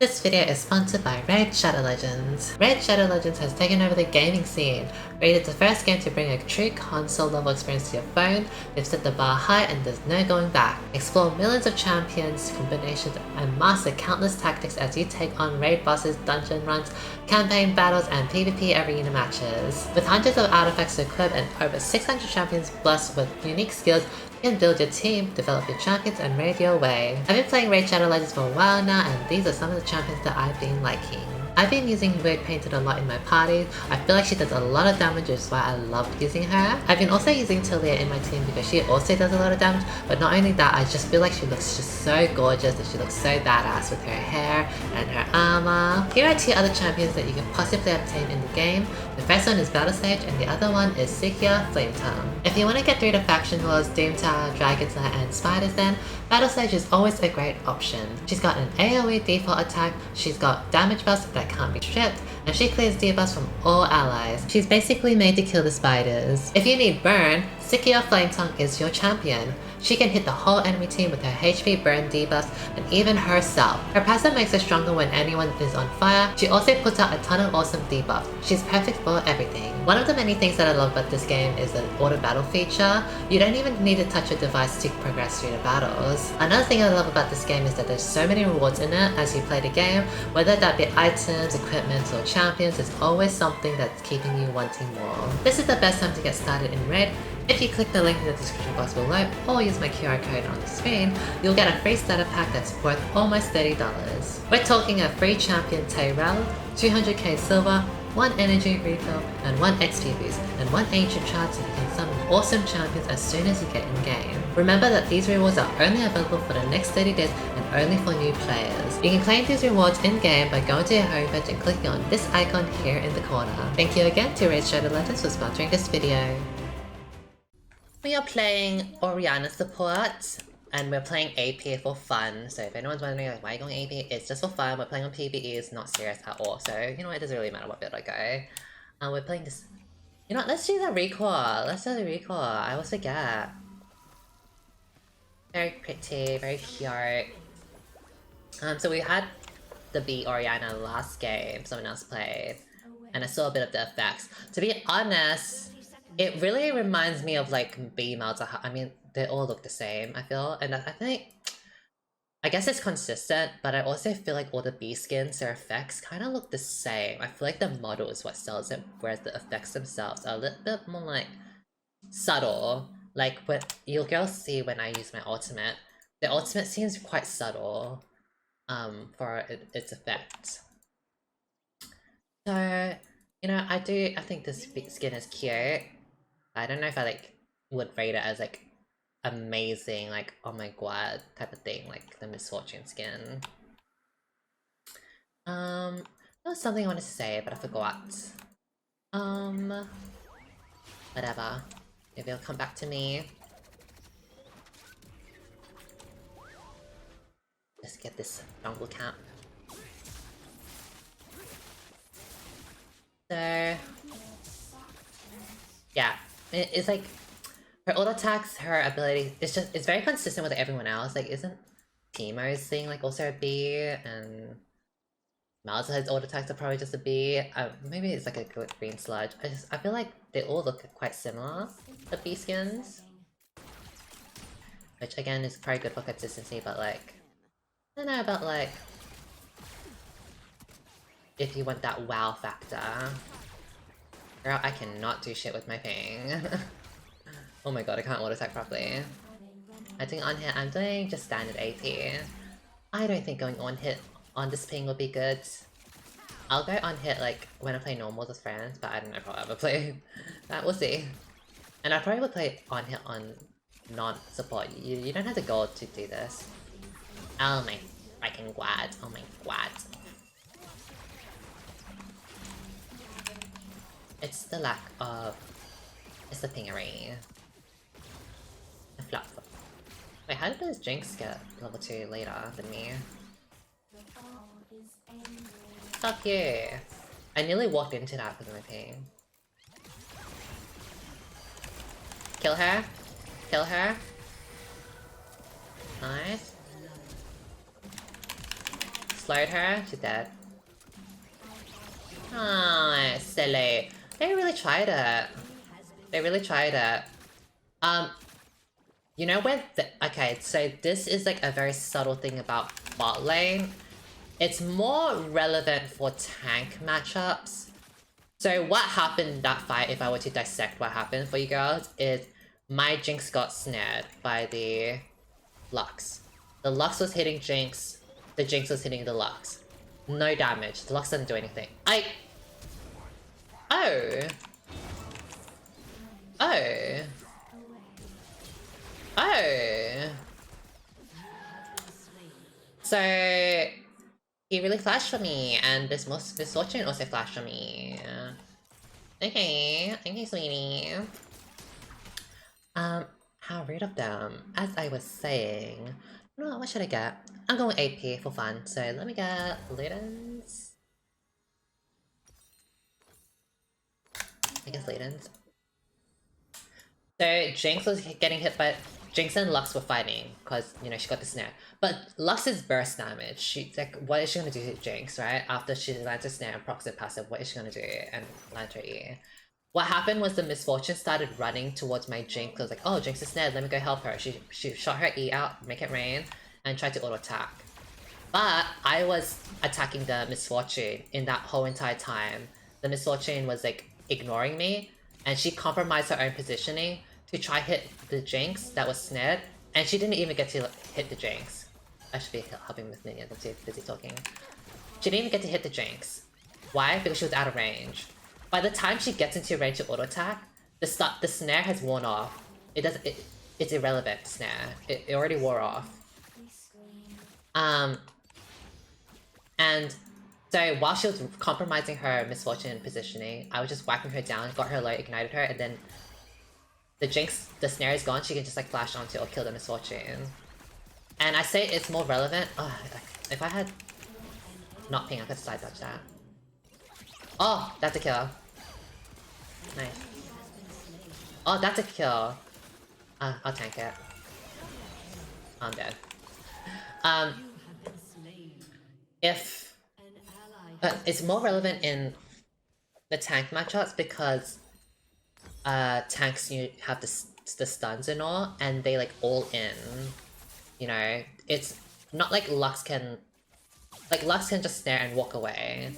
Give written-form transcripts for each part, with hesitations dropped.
This video is sponsored by Raid Shadow Legends. Raid Shadow Legends has taken over the gaming scene. Raid is the first game to bring a true console level experience to your phone. They've set the bar high and there's no going back. Explore millions of champions, combinations, and master countless tactics as you take on raid bosses, dungeon runs, campaign battles, and PvP arena matches. With hundreds of artifacts to equip and over 600 champions plus with unique skills, you can build your team, develop your champions, and raid your way. I've been playing Raid Shadow Legends for a while now, and these are some of the champions that I've been liking. I've been using Weird Painted a lot in my parties. I feel like she does a lot of damage, which is why I love using her. I've been also using Talia in my team because she also does a lot of damage, but not only that, I just feel like she looks just so gorgeous and she looks so badass with her hair and her armor. Here are two other champions that you can possibly obtain in the game. The first one is Battle Sage and the other one is Sikia Flametongue. If you want to get through the faction wars, Doom Tower, Dragon's Lair, and Spider's Den, Battle Sage is always a great option. She's got an AoE default attack, she's got damage buffs that can't be stripped, and she clears debuffs from all allies. She's basically made to kill the spiders. If you need burn, Sikia Flametongue is your champion. She can hit the whole enemy team with her HP burn debuffs and even herself. Her passive makes her stronger when anyone is on fire. She also puts out a ton of awesome debuffs. She's perfect for everything. One of the many things that I love about this game is the auto battle feature. You don't even need to touch your device to progress through the battles. Another thing I love about this game is that there's so many rewards in it as you play the game. Whether that be items, equipment, or champions, there's always something that's keeping you wanting more. This is the best time to get started in Raid. If you click the link in the description box below or use my QR code on the screen, you'll get a free starter pack that's worth almost $30. We're talking a free champion Tyrell, 200k silver, 1 energy refill, and 1 XP boost, and 1 ancient shard so you can summon awesome champions as soon as you get in game. Remember that these rewards are only available for the next 30 days and only for new players. You can claim these rewards in game by going to your homepage and clicking on this icon here in the corner. Thank you again to Raid Shadow Legends for sponsoring this video. We are playing Orianna support, and we're playing AP for fun. So if anyone's wondering like, why are you going AP, it's just for fun. We're playing on PvE, it's not serious at all. So you know what, it doesn't really matter what build I go. We're playing this. You know what, let's do the recoil. Let's do the recoil. I always forget. Very pretty, very cute. So we had the B Orianna last game, someone else played, and I saw a bit of the effects. To be honest, it really reminds me of like B Malzahar. I mean, they all look the same, I feel. And I guess it's consistent, but I also feel like all the B skins, their effects kind of look the same. I feel like the model is what sells it, whereas the effects themselves are a little bit more like subtle. Like what you'll girls see when I use my ultimate. The ultimate seems quite subtle for its effect. So, you know, I think this skin is cute. I don't know if I like would rate it as like amazing, like oh my god type of thing, like the Miss Fortune skin. There was something I wanted to say, but I forgot. Whatever. Maybe it'll come back to me. Let's get this jungle camp. So yeah, it's like her auto attacks, her ability, it's very consistent with everyone else. Like, isn't Teemo's thing like also a B, and Malzahar's auto attacks are probably just a B. Maybe it's like a green sludge. I feel like they all look quite similar, the B skins, which again is probably good for consistency. But like, I don't know about like if you want that wow factor. Girl, I cannot do shit with my ping. Oh my god, I can't auto attack properly. I think on hit, I'm doing just standard AP. I don't think going on hit on this ping would be good. I'll go on hit like when I play normals with friends, but I don't know if I'll ever play that. We'll see. And I probably would play on hit on non-support. You don't have to go to do this. Oh my freaking god. Oh my god. It's the lack of... It's the pingery. The flop. Wait, how did those Jinx get level 2 later than me? Fuck you! I nearly walked into that because of my ping. Kill her. Kill her. Nice. slowed her. She's dead. Oh, silly. They really tried it. They really tried it. You know where okay, so this is like a very subtle thing about bot lane. It's more relevant for tank matchups. So what happened in that fight, if I were to dissect what happened for you girls, is my Jinx got snared by the Lux. The Lux was hitting Jinx, the Jinx was hitting the Lux. No damage, the Lux didn't do anything. Oh! Oh! Oh! So... he really flashed for me, and this Miss Fortune also flashed for me. Okay, sweetie. How rude of them. As I was saying... No, what should I get? I'm going AP for fun, so let me get Ladens. I guess Ladens. So Jinx was getting hit by... Jinx and Lux were fighting, because, you know, she got the snare. But Lux's burst damage, she's like, what is she gonna do to Jinx, right? After she lands a snare and procs her passive, what is she gonna do? And land her E. What happened was the Miss Fortune started running towards my Jinx. I was like, oh, Jinx is snared, let me go help her. She shot her E out, make it rain, and tried to auto-attack. But I was attacking the Miss Fortune in that whole entire time. The Miss Fortune was like ignoring me, and she compromised her own positioning to try hit the Jinx that was snared, and she didn't even get to hit the Jinx. I should be helping with minions, I'm too busy talking. She didn't even get to hit the Jinx. Why? Because she was out of range. By the time she gets into range to auto-attack, the snare has worn off. It's irrelevant, snare. It already wore off. And so while she was compromising her Miss Fortune positioning, I was just whacking her down, got her low, ignited her, and then the Jinx, the snare is gone, she can just like flash onto or kill the Miss Fortune. And I say it's more relevant. Oh, if I had not ping, I could side dodge that. Oh, that's a kill. Nice. Oh, that's a kill. I'll tank it. I'm dead. But it's more relevant in the tank matchups because tanks, you have the stuns and all, and they like all in. You know, it's not like Lux can just snare and walk away.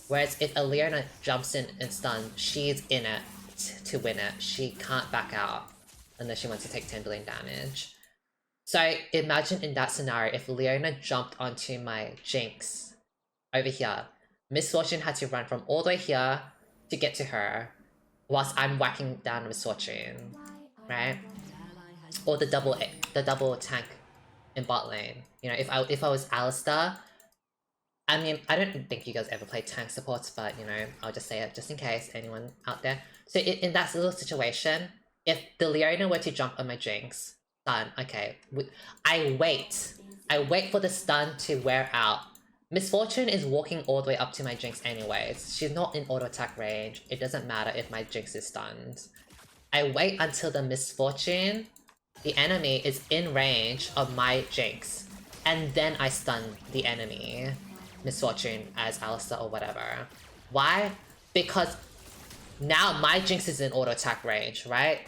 Whereas if a Leona jumps in and stun, she's in it to win it. She can't back out unless she wants to take 10 billion damage. So imagine in that scenario, if Leona jumped onto my Jinx over here, Miss Fortune had to run from all the way here to get to her, whilst I'm whacking down Miss Fortune, right? Or the double tank in bot lane. You know, if I was Alistar, I mean, I don't think you guys ever play tank supports, but you know, I'll just say it just in case anyone out there. So in that little situation, if the Leona were to jump on my Jinx, stun, okay, I wait for the stun to wear out. Miss Fortune is walking all the way up to my Jinx anyways. She's not in auto attack range. It doesn't matter if my Jinx is stunned. I wait until the Miss Fortune, the enemy, is in range of my Jinx, and then I stun the enemy. Miss Fortune as Alistar or whatever. Why? Because now my Jinx is in auto attack range, right?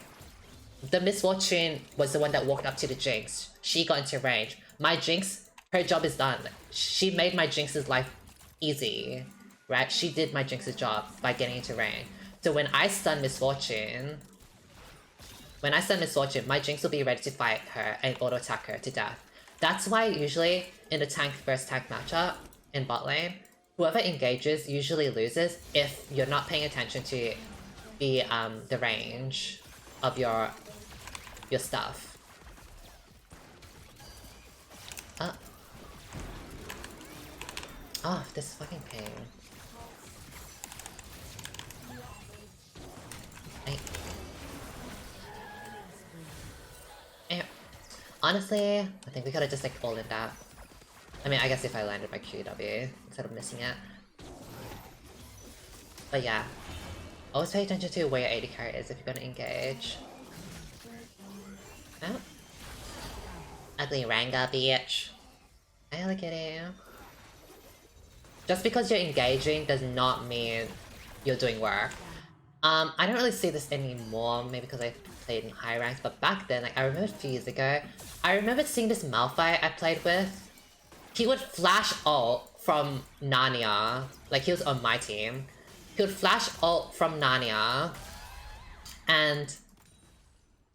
The Miss Fortune was the one that walked up to the Jinx. She got into range. My Jinx, her job is done. She made my Jinx's life easy, right? She did my Jinx's job by getting into range. So when I stun Miss Fortune, my Jinx will be ready to fight her and auto attack her to death. That's why usually in the tank versus tank matchup in bot lane, whoever engages usually loses if you're not paying attention to the range of your stuff. Oh, this fucking ping. Honestly, I think we could've just like all in that. I mean, I guess if I landed my QW instead of missing it. But yeah. Always pay attention to where your AD carry is if you're gonna engage. Oh. Ugly Ranga, bitch. I look at you. Just because you're engaging does not mean you're doing work. I don't really see this anymore, maybe because I played in high ranks, but back then, like, I remember a few years ago, I remember seeing this Malphite I played with. He would flash ult from Narnia, like he was on my team. He would flash ult from Narnia, and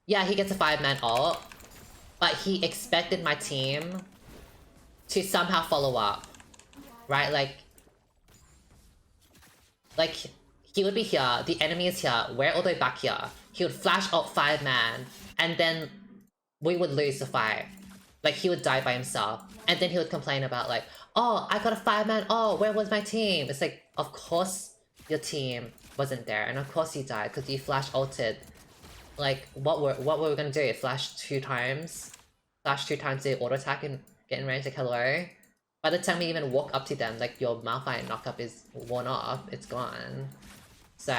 yeah, he gets a 5-man ult, but he expected my team to somehow follow up, right? Like, he would be here, the enemy is here, we're all the way back here. He would flash ult 5-man, and then we would lose the fight. Like, he would die by himself. And then he would complain about like, oh, I got a 5-man, oh, where was my team? It's like, of course your team wasn't there, and of course you died, because you flash ulted. Like, what were we gonna do? Flash 2 times? Flash 2 times to auto attack and get in range, like, hello? By the time we even walk up to them, like, your Malphite knockup is worn off, it's gone. So,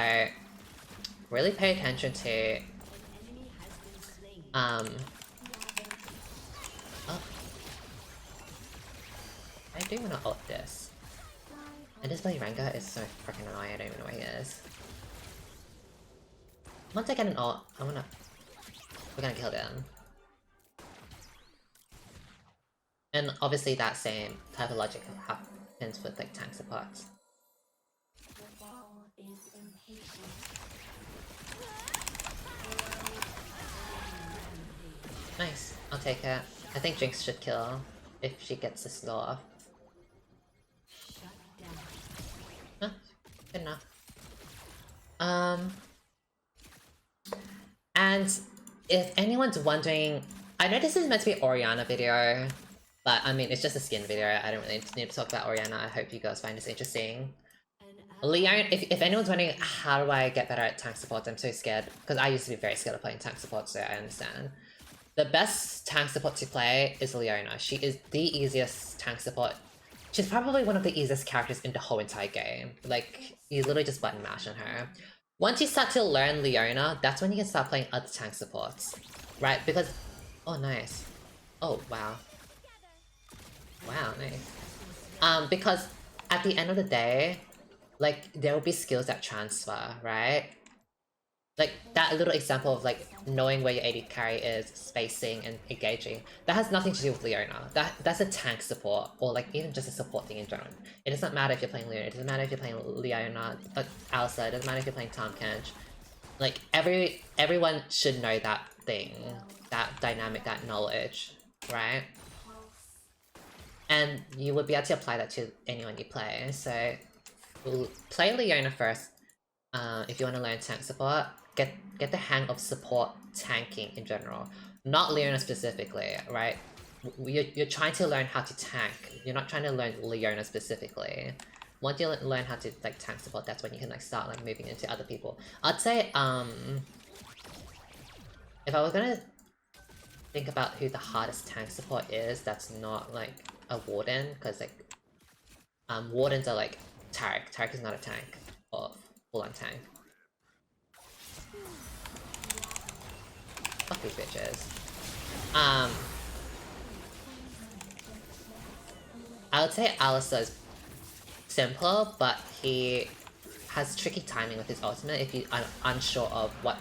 really pay attention to... Oh. I do wanna ult this. And this bloody Rengar is so freaking annoying, I don't even know where he is. Once I get an ult, we're gonna kill them. And obviously that same type of logic happens with like tank supports. Nice, I'll take it. I think Jinx should kill if she gets the slow off. Huh, good enough. And if anyone's wondering, I know this is meant to be an Orianna video, but I mean, it's just a skin video. I don't really need to talk about Orianna. I hope you guys find this interesting. Leon, if anyone's wondering how do I get better at tank support, I'm so scared, because I used to be very scared of playing tank support, so I understand. The best tank support to play is Leona. She is the easiest tank support. She's probably one of the easiest characters in the whole entire game. Like, you literally just button mash on her. Once you start to learn Leona, that's when you can start playing other tank supports. Right? Because... oh, nice. Oh, wow. Wow, nice. Because at the end of the day, like, there will be skills that transfer, right? Like, that little example of, like, knowing where your AD carry is, spacing, and engaging, that has nothing to do with Leona. That's a tank support, or, like, even just a support thing in general. It doesn't matter if you're playing Leona, it doesn't matter if you're playing Leona, Alyssa, it doesn't matter if you're playing Tahm Kench. Like, everyone should know that thing, that dynamic, that knowledge, right? And you would be able to apply that to anyone you play, so... play Leona first, if you want to learn tank support. Get the hang of support tanking in general. Not Leona specifically, right? You're trying to learn how to tank. You're not trying to learn Leona specifically. Once you learn how to like tank support, that's when you can like start like moving into other people. I'd say if I was gonna think about who the hardest tank support is, that's not like a Warden, because like Wardens are like Taric. Taric is not a tank, or full-on tank. Fuck these bitches. I would say Alistar is simpler, but he has tricky timing with his ultimate if you are unsure of what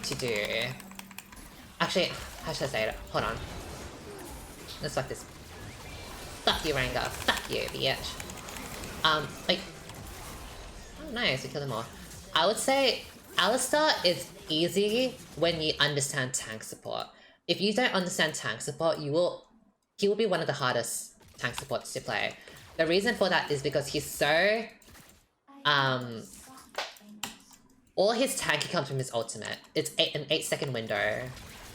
to do. Actually, how should I say it? Hold on. Let's fuck this. Fuck you, Rengar. Fuck you, bitch. Like... oh, nice, we killed them all. I would say Alistar is easy when you understand tank support. If you don't understand tank support, he will be one of the hardest tank supports to play. The reason for that is because he's so... all his tanking comes from his ultimate. It's an 8-second window,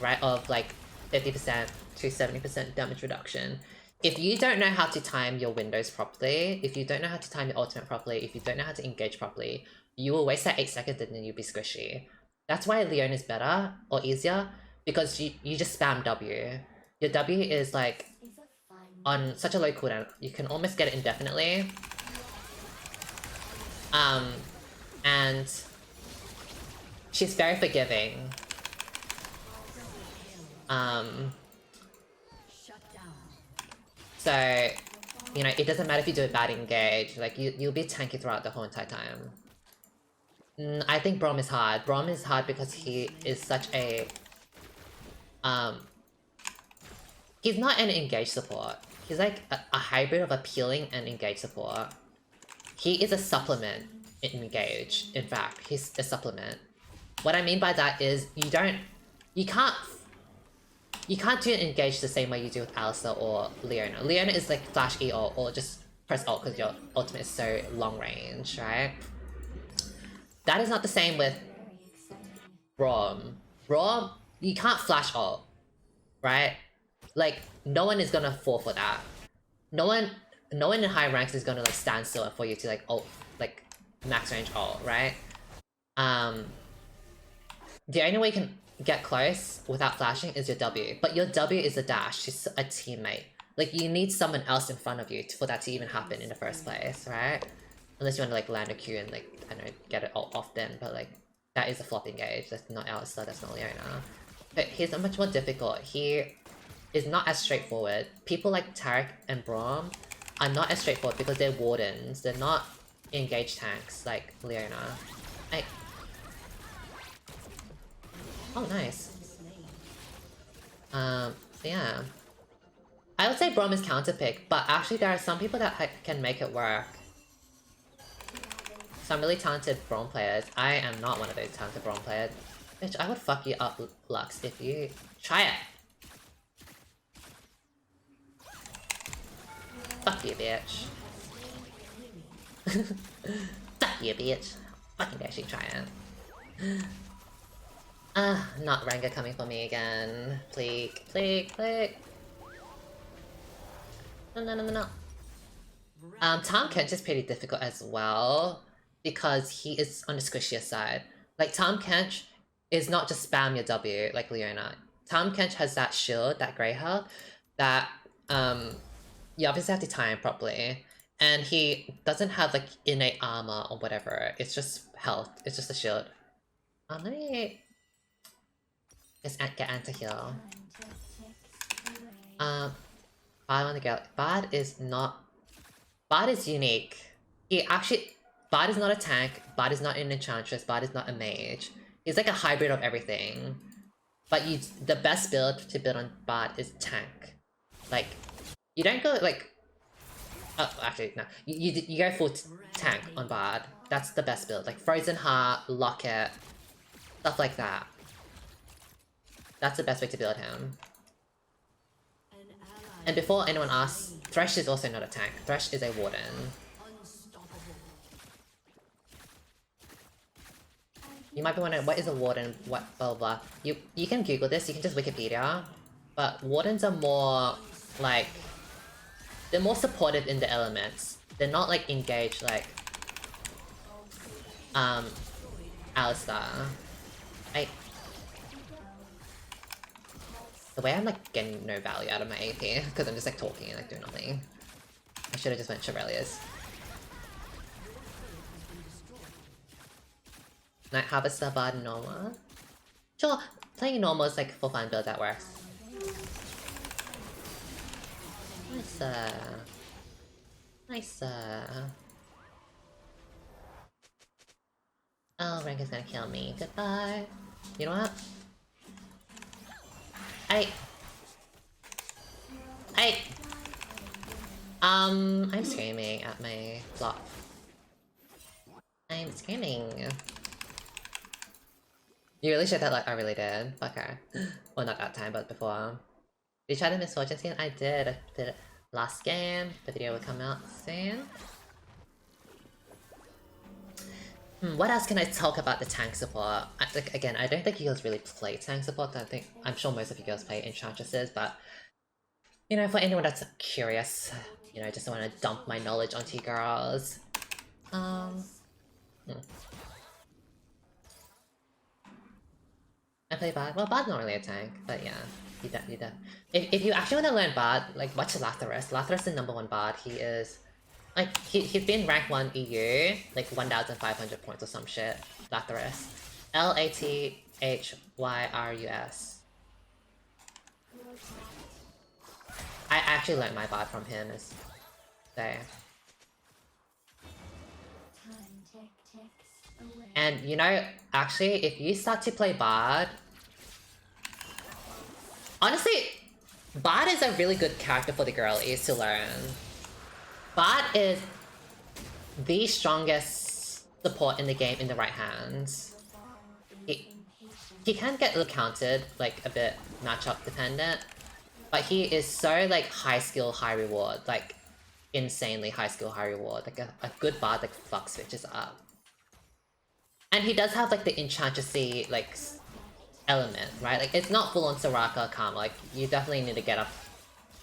right, of like 50% to 70% damage reduction. If you don't know how to time your windows properly, if you don't know how to time your ultimate properly, if you don't know how to engage properly, you will waste that 8 seconds and then you'll be squishy. That's why Leona is better, or easier, because you just spam W. Your W is like, on such a low cooldown, you can almost get it indefinitely. And she's very forgiving. So You know, it doesn't matter if you do a bad engage, like you'll be tanky throughout the whole entire time. I think Braum is hard. Braum is hard because he is such a he's not an engage support. He's like a hybrid of appealing and engage support. He is a supplement in engage. In fact, he's a supplement. What I mean by that is you can't do an engage the same way you do with Alistar or Leona. Leona is like flash E ult or just press ult because your ultimate is so long range, right? That is not the same with Braum. Braum, you can't flash ult, right? Like, no one is gonna fall for that. No one in high ranks is gonna like stand still for you to like ult, like max range ult, right? The only way you can get close without flashing is your W, but your W is a dash, she's a teammate. Like, you need someone else in front of you for that to even happen in the first place, right? Unless you want to like land a Q and like, I don't know, get it all off then, but like, that is a flop engage, that's not Alistar, that's not Leona. But he's much more difficult. He is not as straightforward. People like Taric and Braum are not as straightforward because they're wardens, they're not engaged tanks like Leona. Oh, nice. Yeah. I would say Braum is counterpick, but actually there are some people that can make it work. Some really talented Braum players. I am not one of those talented Braum players. Bitch, I would fuck you up, Lux, if you... Try it! Fuck you, bitch. Fuck you, bitch. Fucking actually try it. Not Rengar coming for me again. Pleek, pleek, pleek. No. Tahm Kench is pretty difficult as well, because he is on the squishier side. Like, Tahm Kench is not just spam your W like Leona. Tahm Kench has that shield, that grey health, that you obviously have to time properly. And he doesn't have like innate armor or whatever, it's just health, it's just a shield. Let me just get anti-heal. Bard on the go. Bard is not... Bard is unique. Bard is not a tank, Bard is not an enchantress, Bard is not a mage. He's like a hybrid of everything. But the best build to build on Bard is tank. Like, you don't go like... Oh, actually, no. You go full tank on Bard. That's the best build. Like Frozen Heart, Locket, stuff like that. That's the best way to build him. And before anyone asks, Thresh is also not a tank. Thresh is a warden. You might be wondering, what is a warden? What blah blah blah. You can Google this, you can just Wikipedia. But wardens are more like... They're more supportive in the elements. They're not like engaged like Alistar. The way I'm like getting no value out of my AP because I'm just like talking and like doing nothing. I should have just went Shurelya's. Night Harvester, Bard, Normal. Sure, playing normal is like for fun build that works. Nicer. Oh, Rank is gonna kill me. Goodbye. You know what? I'm screaming at my flop. I'm screaming. You really should have like I really did. Fuck her. Well, not that time, but before. Did you try the Miss Fortune skin? I did. I did it last game. The video will come out soon. What else can I talk about the tank support? Again, I don't think you girls really play tank support. I'm sure most of you girls play enchantresses, but you know, for anyone that's curious, you know, just want to dump my knowledge onto you girls. I play Bard. Well, Bard's not really a tank, but yeah, you do. If you actually want to learn Bard, like watch Latharas. Latharas is the #1 Bard. He is. Like, he's been rank 1 EU, like 1,500 points or some shit. Latharas. Lathyrus. I actually learned my Bard from him. So. And you know, actually, if you start to play Bard, honestly, Bard is a really good character for the girlies to learn. Bard is the strongest support in the game in the right hands. He can get countered, like a bit matchup dependent, but he is so like high skill, high reward, like insanely high skill, high reward. Like a good Bard like fuck switches up. And he does have like the Enchantressy like element, right? Like it's not full on Soraka Karma, like you definitely need to get up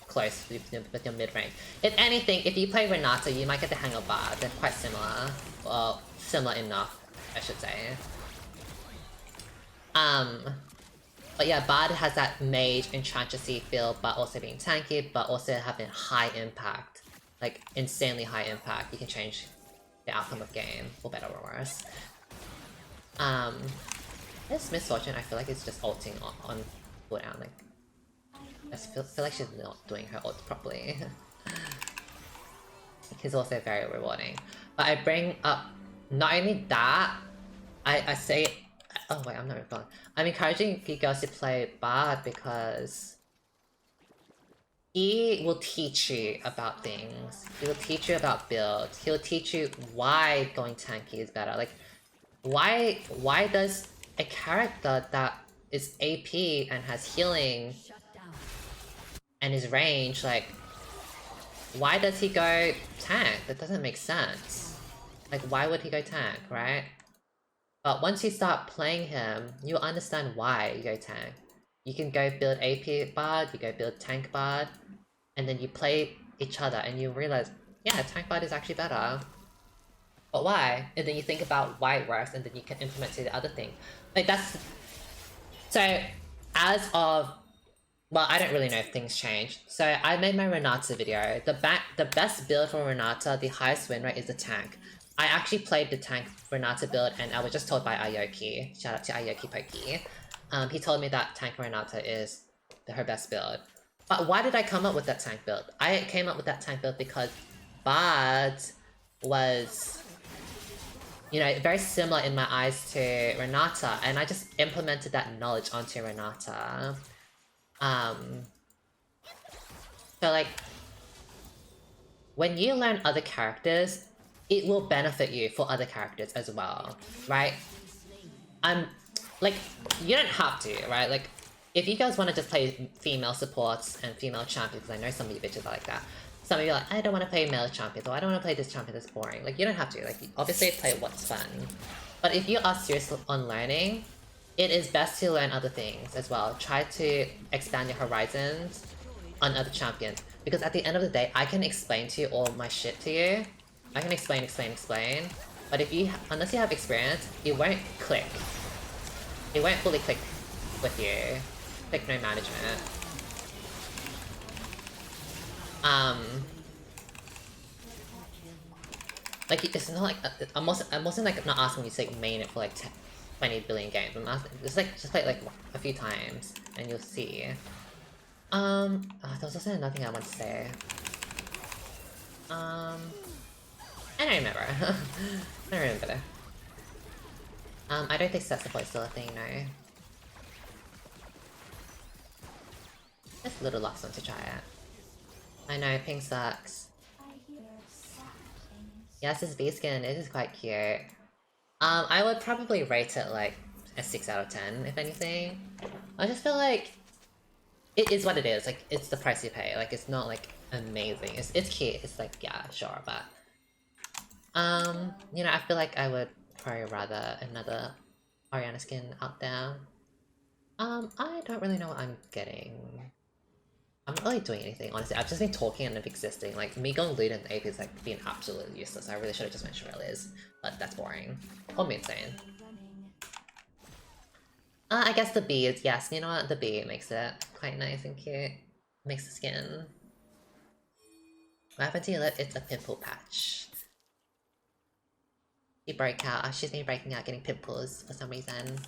close with your mid range. If anything, if you play Renata, you might get the hang of Bard. They're quite similar. Well, similar enough, I should say. But yeah, Bard has that mage Enchantressy feel, but also being tanky, but also having high impact. Like, insanely high impact. You can change the outcome of game, for better or worse. This Miss Fortune, I feel like it's just ulting on cooldown, like... I feel like she's not doing her ult properly. He's also very rewarding. But I bring up... Not only that, I say... Oh wait, I'm not recalling. I'm encouraging you girls to play Bard because... he will teach you about things. He will teach you about builds. He'll teach you why going tanky is better. Like, why does a character that is AP and has healing and his range, like, why does he go tank? That doesn't make sense. Like, why would he go tank, right? But once you start playing him, you'll understand why you go tank. You can go build AP Bard, you go build tank Bard, and then you play each other and you realize, yeah, tank Bard is actually better. But why? And then you think about why it works, and then you can implement to the other thing. Like, that's... So, as of... Well, I don't really know if things changed. So, I made my Renata video. The best build for Renata, the highest win rate, is the tank. I actually played the tank Renata build, and I was just told by Aoki. Shout out to Aoki Poki. He told me that tank Renata is her best build. But why did I come up with that tank build? I came up with that tank build because Bard was, you know, very similar in my eyes to Renata, and I just implemented that knowledge onto Renata. So like, when you learn other characters, it will benefit you for other characters as well, right? Like, you don't have to, right? Like, if you guys want to just play female supports and female champions, because I know some of you bitches are like that. Some of you are like, I don't want to play male champions, or I don't want to play this champion that's boring. Like, you don't have to. Like, obviously play what's fun. But if you are serious on learning, it is best to learn other things as well. Try to expand your horizons on other champions. Because at the end of the day, I can explain to you all my shit to you. I can explain. But if you, unless you have experience, it won't click. It won't fully click with you. Click no management. Like, it's not like, I'm also like not asking you to like main it for like 20 billion games. I'm asking, just play it like a few times, and you'll see. Oh, there was also another thing I want to say. I don't remember. I don't remember. I don't think set support is still a thing, no. Just a little lost one to try it. I know, pink sucks. Yes, this V-skin, it is quite cute. I would probably rate it like a 6 out of 10, if anything. I just feel like it is what it is. Like, it's the price you pay. Like, it's not like amazing. It's cute. It's like, yeah, sure, but you know, I feel like I would probably rather another Orianna skin out there. I don't really know what I'm getting. I'm not really doing anything, honestly. I've just been talking and existing. Like, me going lead in AP is like being absolutely useless. I really should have just mentioned Reliz, but that's boring. Call me insane. I guess the B is, yes, you know what? The B makes it quite nice and cute. Makes the skin. What happened to your lip? It's a pimple patch. She broke out. She's been breaking out, getting pimples for some reason.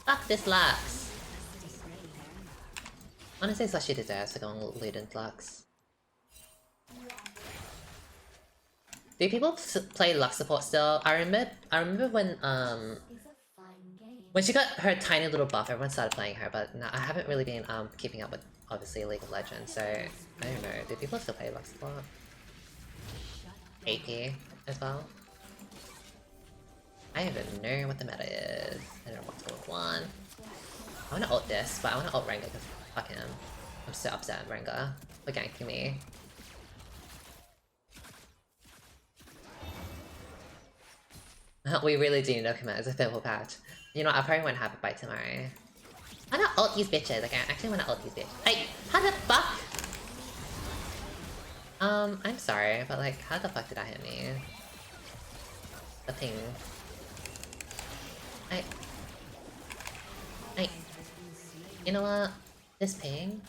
Fuck this Lux. Honestly, Sashi deserves to go on lead in Lux. Do people play Lux support still? I remember when she got her tiny little buff, everyone started playing her, but no, I haven't really been keeping up with obviously League of Legends, so I don't know. Do people still play Lux support? AP as well? I don't even know what the meta is. I don't know what's going on. I wanna ult this, but I wanna ult Rengar because fuck him. I'm so upset at Rengar for ganking me. We really do need a command as a purple patch. You know, I probably won't have it by tomorrow. I wanna ult these bitches. Like, I actually wanna ult these bitches. Hey, how the fuck? I'm sorry, but like, how the fuck did that hit me? The ping. You know what? This ping?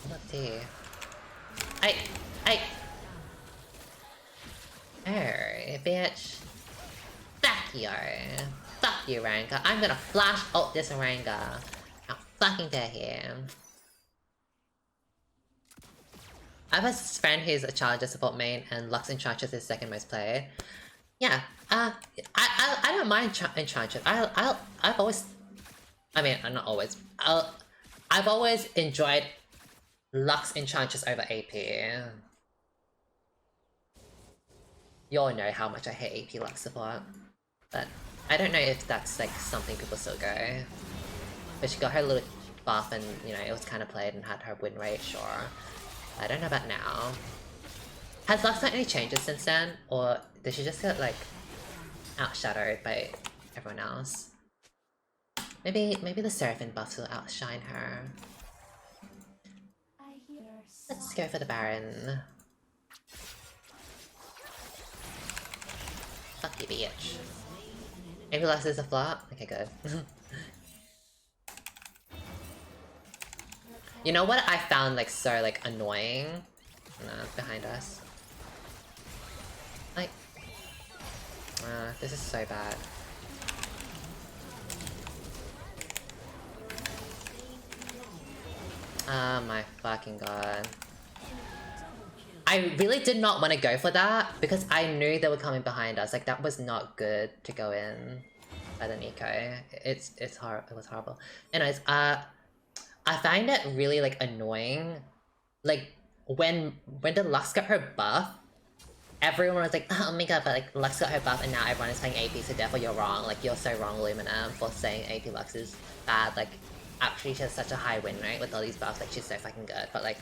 Look, too. Hey, bitch. Fuck you. Fuck you, Rengar. I'm gonna flash ult this Rengar. How fucking dare him. I have a friend who's a challenger support main and Lux Enchantress is second most played. Yeah, I don't mind Enchantress. I've always, I mean, not always. I've always enjoyed Lux Enchantress over AP. You all know how much I hate AP Lux support. But I don't know if that's like something people still go. But she got her little buff and, you know, it was kind of played and had her win rate, sure. I don't know about now. Has Lux done any changes since then? Or did she just get, like, outshadowed by everyone else? Maybe the Seraphine buffs will outshine her. Let's go for the Baron. Fuck you, bitch. Maybe Lux is a flop? Okay, good. You know what I found like so like annoying? Behind us. Like, this is so bad. Oh my fucking god. I really did not want to go for that because I knew they were coming behind us. Like that was not good to go in by the Nico. It was horrible. Anyways, I find it really like annoying, like when the Lux got her buff, everyone was like, oh my god, but like Lux got her buff and now everyone is playing AP, so therefore you're wrong. Like you're so wrong, Lumina, for saying AP Lux is bad. Like actually she has such a high win rate with all these buffs. Like she's so fucking good, but like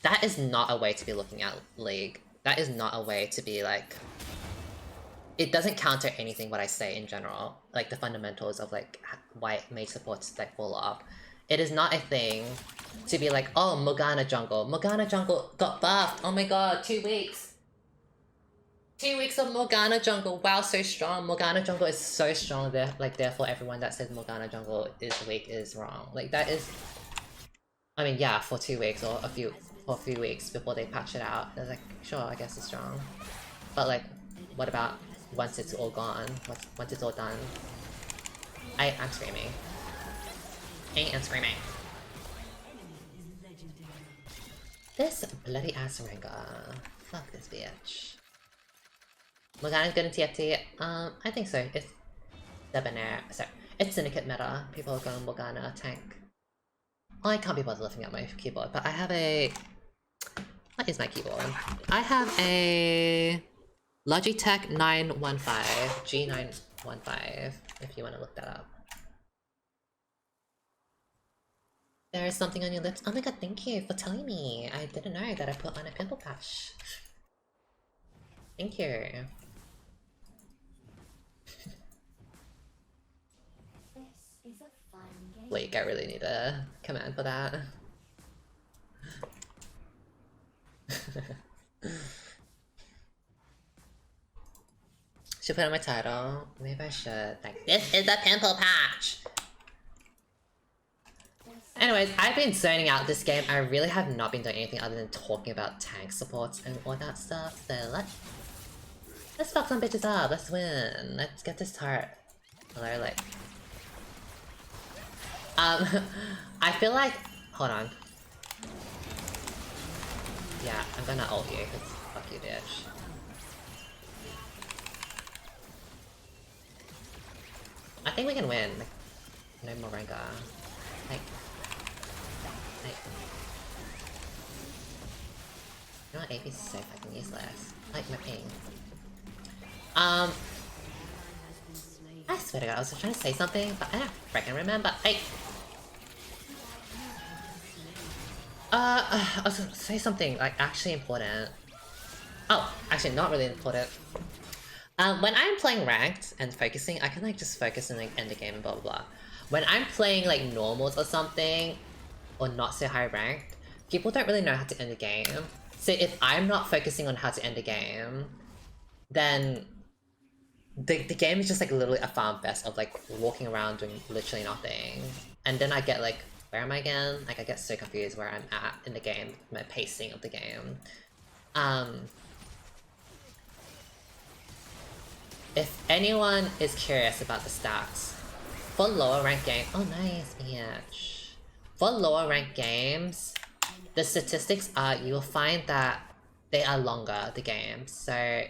that is not a way to be looking at League. That is not a way to be like. It doesn't counter anything what I say in general, like the fundamentals of like why mage supports like fall off. It is not a thing to be like, oh, Morgana jungle got buffed, oh my god, 2 weeks. 2 weeks of Morgana jungle, wow, so strong. Morgana jungle is so strong there, like therefore everyone that says Morgana jungle is weak is wrong. Like that is, I mean yeah, for 2 weeks or a few weeks before they patch it out. They're like, sure, I guess it's strong. But like, what about once it's all gone, once it's all done? I'm screaming. I'm screaming. This bloody ass Rengar. Fuck this bitch. Morgana's good in TFT? I think so. It's Debonair. Sorry. It's Syndicate meta. People are going Morgana tank. I can't be bothered lifting up my keyboard, but I have a... What is my keyboard? I have a... Logitech 915, G915, if you want to look that up. There is something on your lips. Oh my god, thank you for telling me. I didn't know that I put on a pimple patch. Thank you. Like, I really need a command for that. Should put on my title. Maybe I should. Like, this is a pimple patch! Anyways, I've been zoning out this game. I really have not been doing anything other than talking about tank supports and all that stuff. So let's fuck some bitches up. Let's win. Let's get this tart. Hello, like. I feel like... Hold on. Yeah, I'm gonna ult you, cause fuck you, bitch. I think we can win. Like, no Moringa. Like... You know what, AP's so fucking useless. Like, my ping. I swear to god, I was trying to say something, but I don't freaking remember. I was gonna say something, like, actually important. Oh, actually not really important. When I'm playing ranked and focusing, I can, like, just focus and, like, end the game and blah blah blah. When I'm playing, like, normals or something, or not so high ranked, people don't really know how to end the game. So if I'm not focusing on how to end the game, then the game is just like literally a farm fest of like walking around doing literally nothing. And then I get like, where am I again? Like I get so confused where I'm at in the game, my pacing of the game. If anyone is curious about the stats, for lower ranked game, oh nice, bitch. For lower ranked games, the statistics are, you will find that they are longer, the games. So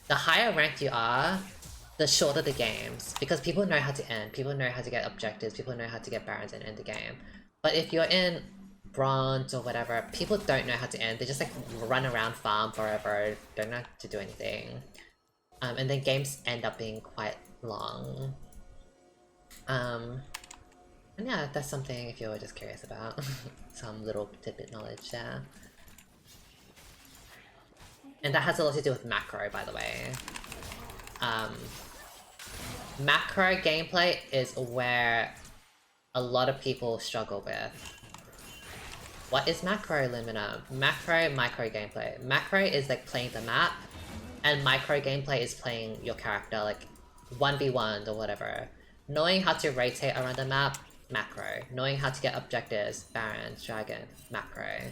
the higher ranked you are, the shorter the games. Because people know how to end, people know how to get objectives, people know how to get barons and end the game. But if you're in bronze or whatever, people don't know how to end. They just like run around farm forever, don't know how to do anything. And then games end up being quite long. And yeah, that's something if you're just curious about. Some little tidbit knowledge there. And that has a lot to do with macro, by the way. Macro gameplay is where a lot of people struggle with. What is macro, Lumina? Macro, micro gameplay. Macro is like playing the map, and micro gameplay is playing your character, like 1v1 or whatever. Knowing how to rotate around the map, macro. Knowing how to get objectives, Baron, Dragon, macro.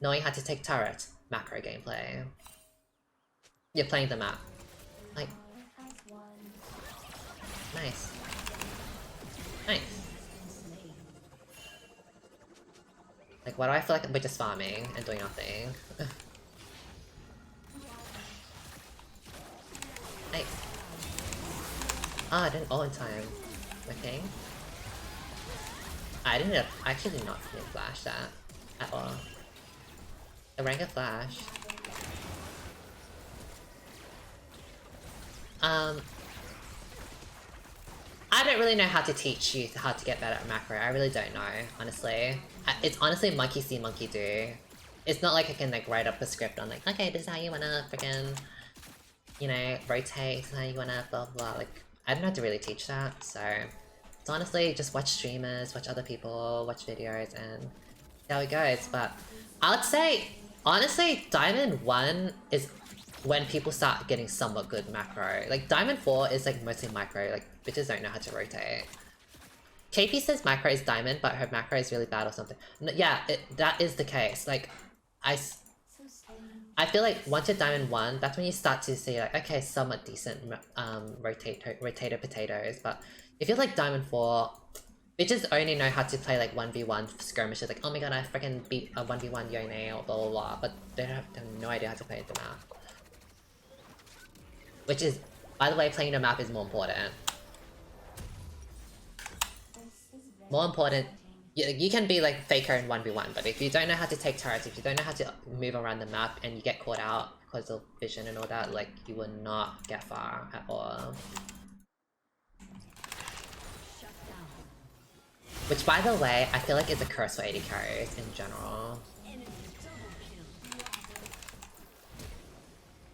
Knowing how to take turret, macro gameplay. You're playing the map. Like... Nice. Nice. Like, why do I feel like we're just farming and doing nothing? Nice. Ah, I didn't ult in time. Okay. I actually did not flash that at all. The rank of flash. I don't really know how to teach you how to get better at macro. I really don't know, honestly. It's honestly monkey see, monkey do. It's not like I can like write up a script on like, okay, this is how you wanna freaking, you know, rotate, this is how you wanna blah blah. Like, I don't have to really teach that, so it's honestly just watch streamers, watch other people, watch videos, and see how it goes. But I would say, honestly, Diamond 1 is when people start getting somewhat good macro. Like, Diamond 4 is like mostly micro, like, bitches don't know how to rotate. KP says macro is Diamond, but her macro is really bad or something. No, yeah, that is the case. Like, I feel like once you're Diamond 1, that's when you start to see like, okay, somewhat decent rotator potatoes, but if you're like Diamond 4, bitches only know how to play like 1v1 skirmishes, like, oh my god, I freaking beat a 1v1 Yone or blah blah blah, but they have no idea how to play the map. Which is, by the way, playing the map is more important. More important, you can be like Faker in 1v1, but if you don't know how to take turrets, if you don't know how to move around the map and you get caught out because of vision and all that, like, you will not get far at all. Which, by the way, I feel like is a curse for AD carries in general.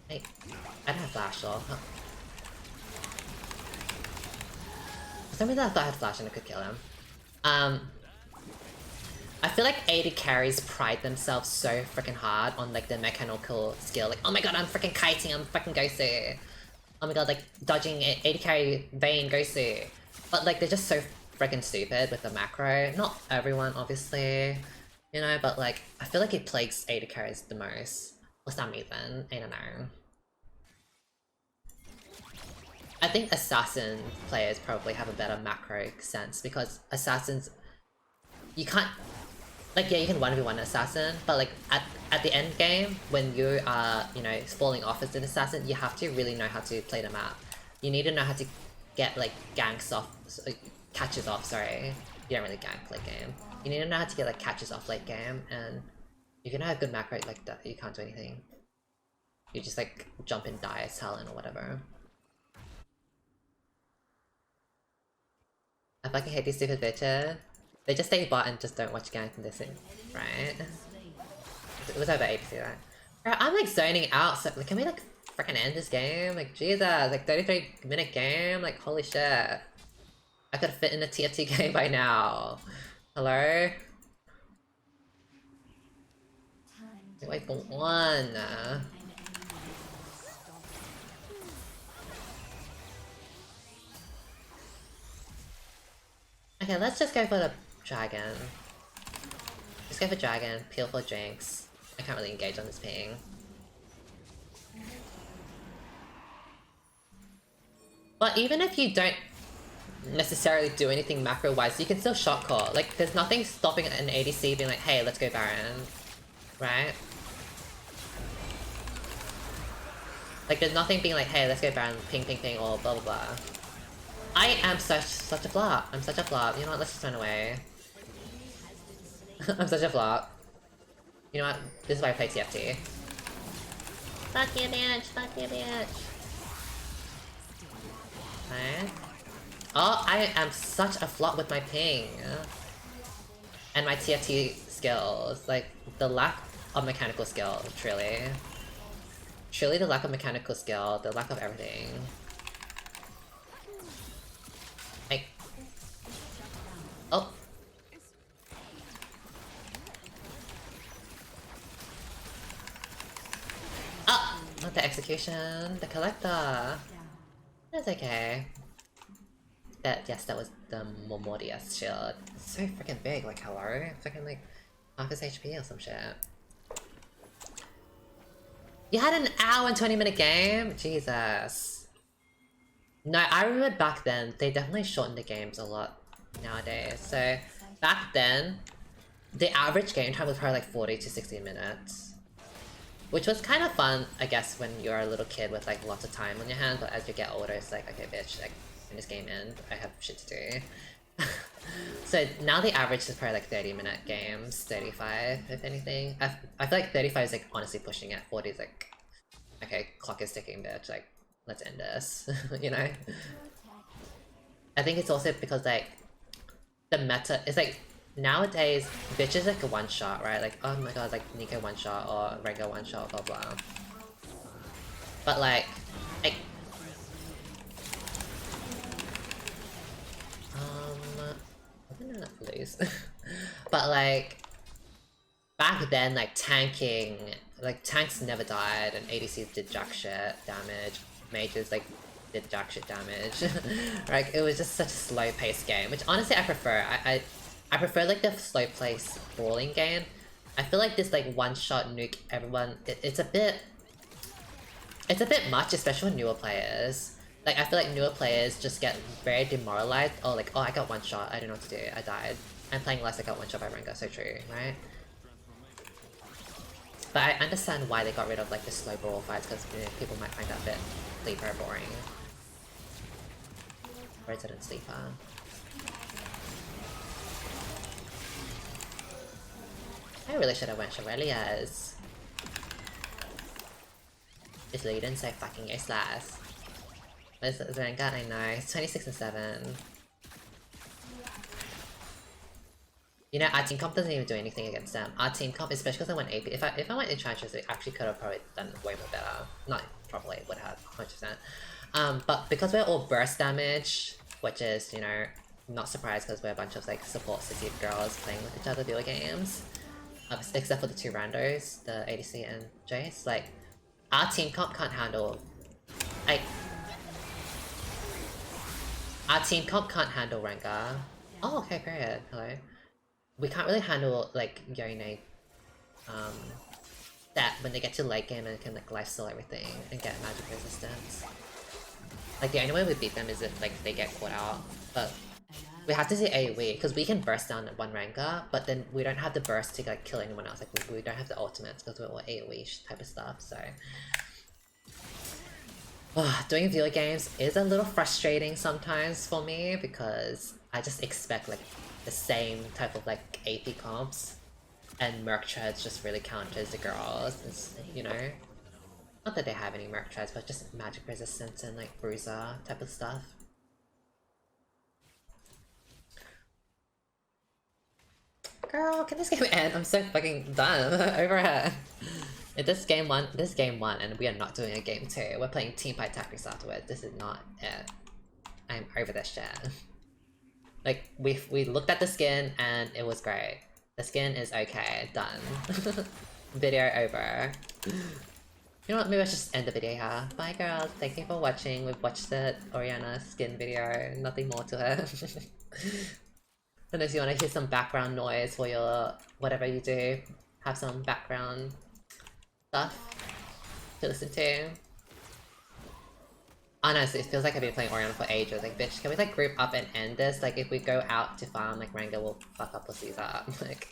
Hey, I don't have flash though. Huh. For some reason I thought I had flash and I could kill him. I feel like AD carries pride themselves so freaking hard on like their mechanical skill. Like, oh my god, I'm freaking kiting, I'm fucking Gosu. Oh my god, like dodging AD carry Vayne Gosu. But like they're just so freaking stupid with the macro. Not everyone, obviously, you know, but like I feel like it plagues AD carries the most. For some reason, I don't know. I think assassin players probably have a better macro sense because assassins, you can't, like, yeah, you can 1v1 assassin, but like at the end game when you are, you know, falling off as an assassin, you have to really know how to play the map. You need to know how to get like ganks off, catches off. Sorry, you don't really gank late game. You need to know how to get like catches off late game, and you can have good macro like that. You can't do anything. You just like jump and die as Talon or whatever. I fucking hate these stupid bitches. They just stay bot and just don't watch gank and this thing, right? It was over APC, right? Bro, I'm like zoning out, so like, can we like freaking end this game? Like, Jesus, like 33-minute game? Like, holy shit. I could fit in a TFT game by now. Hello? Wait for one. Okay, let's just go for the dragon. Just go for dragon, peel for drinks. I can't really engage on this ping. But even if you don't necessarily do anything macro-wise, you can still shot call. Like, there's nothing stopping an ADC being like, hey, let's go Baron. Right? Like, there's nothing being like, hey, let's go Baron, ping, ping, ping, or blah, blah, blah. I am such a flop. I'm such a flop. You know what? Let's just run away. I'm such a flop. You know what? This is why I play TFT. Fuck you, bitch! Fuck you, bitch! Okay. Oh, I am such a flop with my ping. And my TFT skills. Like, the lack of mechanical skill, truly. Truly the lack of mechanical skill, the lack of everything. Like... Oh! Oh! Not the execution, the collector! That's okay. Yes, that was the Momodius shield. It's so freaking big, like, hello? Freaking, like, half his HP or some shit. You had an hour and 20-minute game? Jesus. No, I remember back then, they definitely shortened the games a lot nowadays. So, back then, the average game time was probably like 40 to 60 minutes. Which was kind of fun, I guess, when you're a little kid with like lots of time on your hands, but as you get older, it's like, okay, bitch, like, when this game ends, I have shit to do. So now the average is probably like 30-minute games, 35 if anything. I feel like 35 is like honestly pushing it, 40 is like, okay, clock is ticking, bitch, like, let's end this, you know? I think it's also because like, the meta, it's like, nowadays, bitch is like a one-shot, right? Like, oh my god, like Nico one-shot or Rengar one-shot, blah blah. But like, I'm gonna lose. But like, back then, like tanking, like tanks never died and ADCs did jack shit damage, mages like did jack shit damage. Like, it was just such a slow-paced game, which honestly I prefer. I prefer like the slow-paced brawling game. I feel like this like one-shot nuke everyone, it's a bit much, especially for newer players. Like, I feel like newer players just get very demoralized. Oh, like, oh, I got one shot, I don't know what to do, I died. I'm playing less, I got one shot by Rengar, so true, right? But I understand why they got rid of like the slow brawl fights, because you know, people might find that a bit sleeper boring. Resident sleeper. I really should have went Chevalier's. This lead didn't say fucking useless. Where's Rengar? I know. It's 26 and 7. You know, our team comp doesn't even do anything against them. Our team comp, especially because I went AP. If I went Enchantress, it actually could have probably done way more better. Not probably, would have, 100%. But because we're all burst damage, which is, you know, not surprised because we're a bunch of like support city girls playing with each other video games. Except for the two randos, the ADC and Jace, like, our team comp can't handle, like, our team comp can't handle Rengar. Oh, okay, period, hello. We can't really handle, like, Yone, that when they get to late game and can, like, lifesteal everything and get magic resistance. Like, the only way we beat them is if, like, they get caught out. But we have to see AoE, because we can burst down at one Rengar, but then we don't have the burst to, like, kill anyone else. Like, we don't have the ultimates, because we're all AoE type of stuff, so... doing video games is a little frustrating sometimes for me, because I just expect, like, the same type of, like, AP comps. And Merc Treads just really counters the girls, it's, you know? Not that they have any Merc Treads, but just magic resistance and, like, bruiser type of stuff. Girl, can this game end? I'm so fucking done. Over it. If this game won, and we are not doing a game 2. We're playing Teamfight Tactics afterwards. This is not it. I'm over this shit. Like, we looked at the skin and it was great. The skin is okay, done. Video over. You know what, maybe I should just end the video here. Bye girls, thank you for watching. We've watched the Orianna skin video, nothing more to it. Unless you want to hear some background noise for your whatever you do, have some background stuff to listen to. Honestly, it feels like I've been playing Orianna for ages. Like, bitch, can we like group up and end this? Like, if we go out to farm, like Rengar will fuck up pussies up. Like,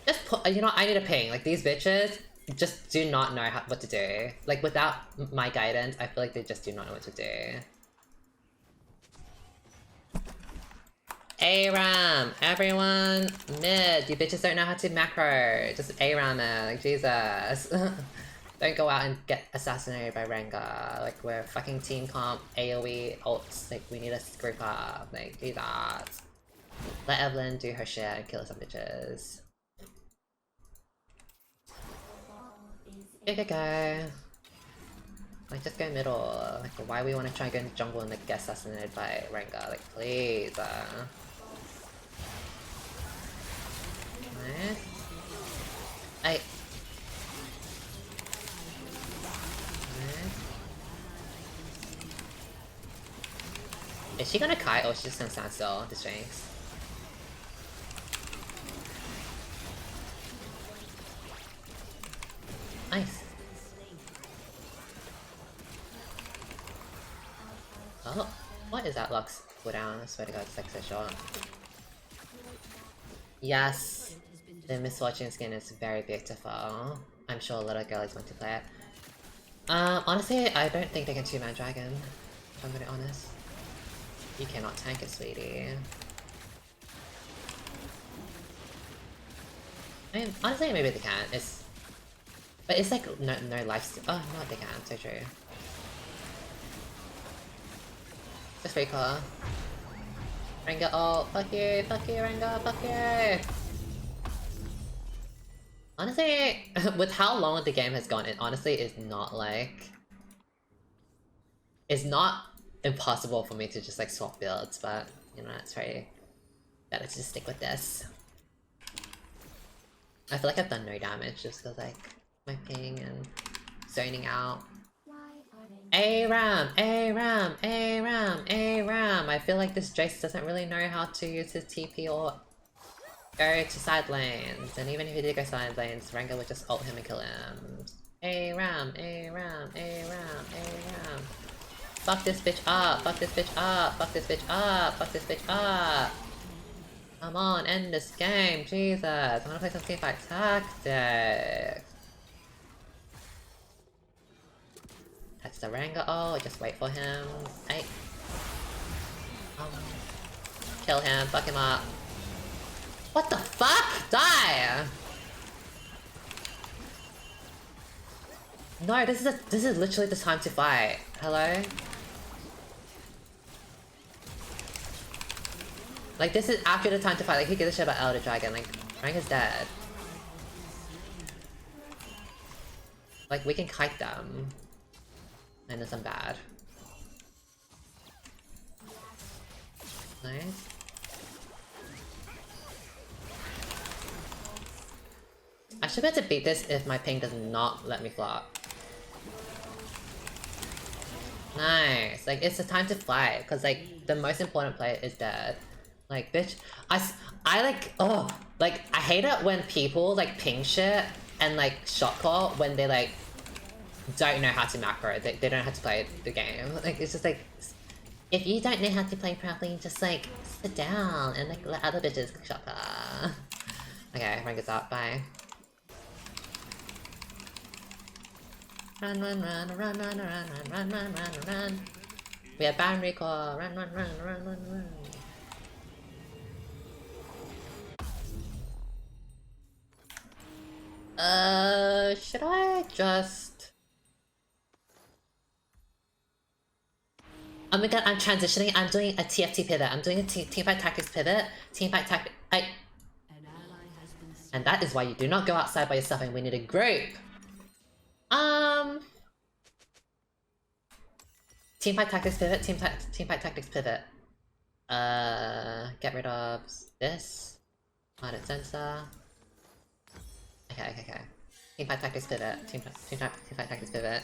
just put, you know, I need a ping. Like, these bitches just do not know what to do. Like, without my guidance, I feel like they just do not know what to do. ARAM! Everyone! Mid! You bitches don't know how to macro! Just ARAM it, like, Jesus. Don't go out and get assassinated by Rengar. Like, we're fucking team comp, AoE, ults, like, we need to group up. Like, Jesus. Let Evelyn do her shit and kill some bitches. Go. Like, just go middle. Like, why we want to try and go in the jungle and like, get assassinated by Rengar? Like, please. Nice. Is she gonna kite or is she just gonna stand still? The strings. Nice. Oh, what is that Lux cooldown? I swear to god, it's like so short. Yes! The Miss Fortune skin is very beautiful. I'm sure a lot of girls want to play it. Honestly, I don't think they can 2-man dragon, if I'm gonna be honest. You cannot tank it, sweetie. I mean, honestly, maybe they can. But it's like no life. Oh no, they can. So true. That's pretty cool. Rengar, oh fuck you, Rengar, fuck you. Honestly, with how long the game has gone, it honestly is not like... It's not impossible for me to just like swap builds, but you know, it's very better to just stick with this. I feel like I've done no damage just because like my ping and zoning out. ARAM! ARAM! ARAM! ARAM! I feel like this Jace doesn't really know how to use his TP or go to side lanes, and even if he did go side lanes, Rengar would just ult him and kill him. ARAM! ARAM! ARAM! ARAM! Fuck this bitch up! Fuck this bitch up! Fuck this bitch up! Fuck this bitch up! Come on, end this game, Jesus! I wanna play some Teamfight Tactics! That's the Rengar ult, just wait for him. Hey! Kill him, fuck him up. What the fuck? Die! No, this is literally the time to fight. Hello? Like, this is after the time to fight. Like, who gives a shit about Elder Dragon? Like, Rengar's dead. Like, we can kite them. And it's bad. Nice. I should be able to beat this if my ping does not let me flop. Nice. Like, it's the time to fight, because like, the most important player is dead. Like, bitch, I like, oh, like, I hate it when people like ping shit and like shot call when they like don't know how to macro. They don't know how to play the game. Like, it's just like, if you don't know how to play properly, just like sit down and like let other bitches shut up. Okay, rank is up. Bye. Run, run, run, run, run, run, run, run, run, run, run. We have Baron Recall. Run, run, run, run, run, run. Should I just... Oh my god, I'm transitioning. I'm doing a TFT pivot. I'm doing a Teamfight Tactics pivot. Teamfight Tactics... And that is why you do not go outside by yourself and we need a group. Teamfight Tactics pivot. Teamfight Tactics pivot. Get rid of this. Audit sensor. Okay. Teamfight Tactics pivot. Teamfight Tactics pivot.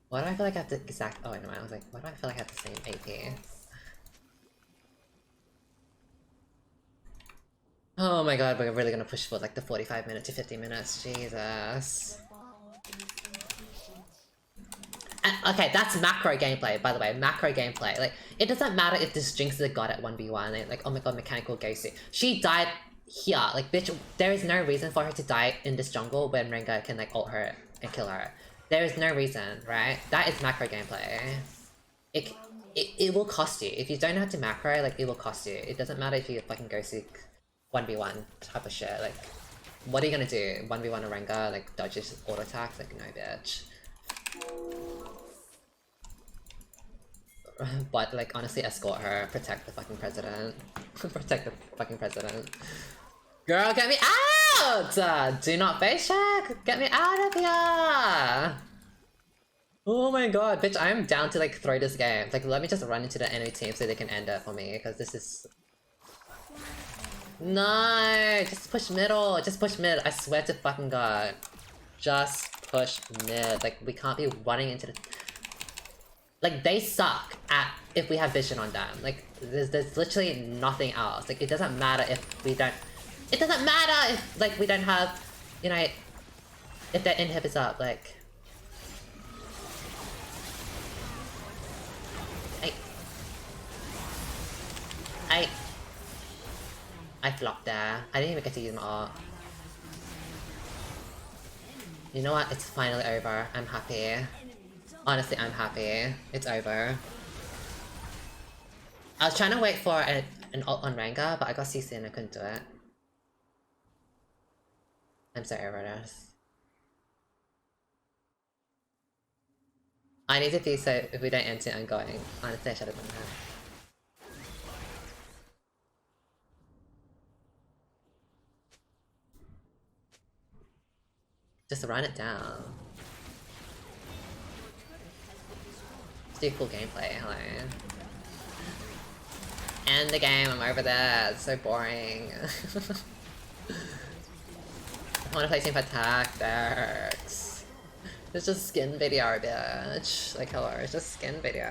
Why do I feel like I have the exact... Oh, no, I was like, why do I feel like I have the same AP? Oh my god, we're really gonna push for like the 45 minutes to 50 minutes. Jesus. And, okay, that's macro gameplay, by the way. Macro gameplay. Like, it doesn't matter if this Jinx is a god at 1v1. Like, oh my god, Mechanical Gosu. She died here. Like, bitch, there is no reason for her to die in this jungle when Rengar can, like, ult her and kill her. There is no reason, right? That is macro gameplay. It will cost you. If you don't know how to macro, like, it will cost you. It doesn't matter if you fucking Gosu 1v1 type of shit. Like, what are you gonna do? 1v1 a Rengar, like, dodges auto attacks? Like, no, bitch. But, like, honestly, escort her. Protect the fucking president. Protect the fucking president. Girl, get me out! Do not face check! Get me out of here! Oh my god, bitch, I am down to, like, throw this game. Like, let me just run into the enemy team so they can end it for me, because this is... No! Just push middle! Just push mid, I swear to fucking god. Just push mid. Like, we can't be running into the... Like, they suck at if we have vision on them. Like, there's literally nothing else. Like, it doesn't matter if we don't... It doesn't matter if, like, we don't have, you know, if their inhib is up, like... I flopped there. I didn't even get to use my ult. You know what? It's finally over. I'm happy. Honestly, I'm happy. It's over. I was trying to wait for an ult on Rengar, but I got CC and I couldn't do it. I'm so over this. I need to be so if we don't enter, I'm going. Honestly, I should have done that. Just run it down. Let's do cool gameplay, hello. End the game, I'm over there, it's so boring. I wanna play Teamfight Tactics. It's just skin video, bitch. Like, hello, it's just skin video.